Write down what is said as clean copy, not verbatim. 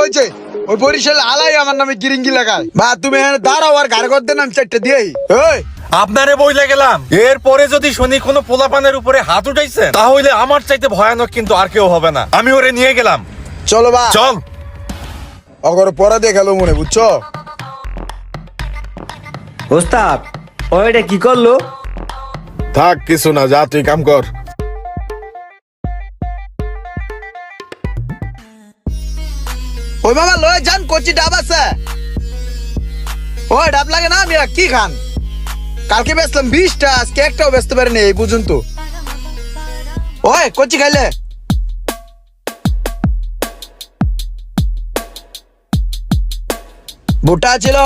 হয়েছে ওই বরিশাল আলাই আমার নামে গিরিঙ্গি লাগায় বা তুমি এখানে দাঁড়াও আর গাড়ি করতে নাম চারটে দিয়েই ওই আপনারে বইলে গেলাম এরপরে যদি শুনি কোনো পোলাপানের উপরে হাত উঠাইছে তাহলে আমার চাইতে ভয়ানক কিন্তু আর কেউ হবে না। আমি ওরে নিয়ে গেলাম। চলো বা চল। অগর পরে দেখালো মনে বুঝছো। ওস্তাদ ওইটা কি করলো? থাক কিছু না, যা তুই কাম কর। ওই মামা লয়ে যান কচি ডাব আছে। ওই ডাব লাগে না আমি কি খান? কালকে বেচলাম 20টা, আজকে একটাও বেচতে পারিনি এই পর্যন্ত। ওই কচি খাইলে ভুট্টা ছিল।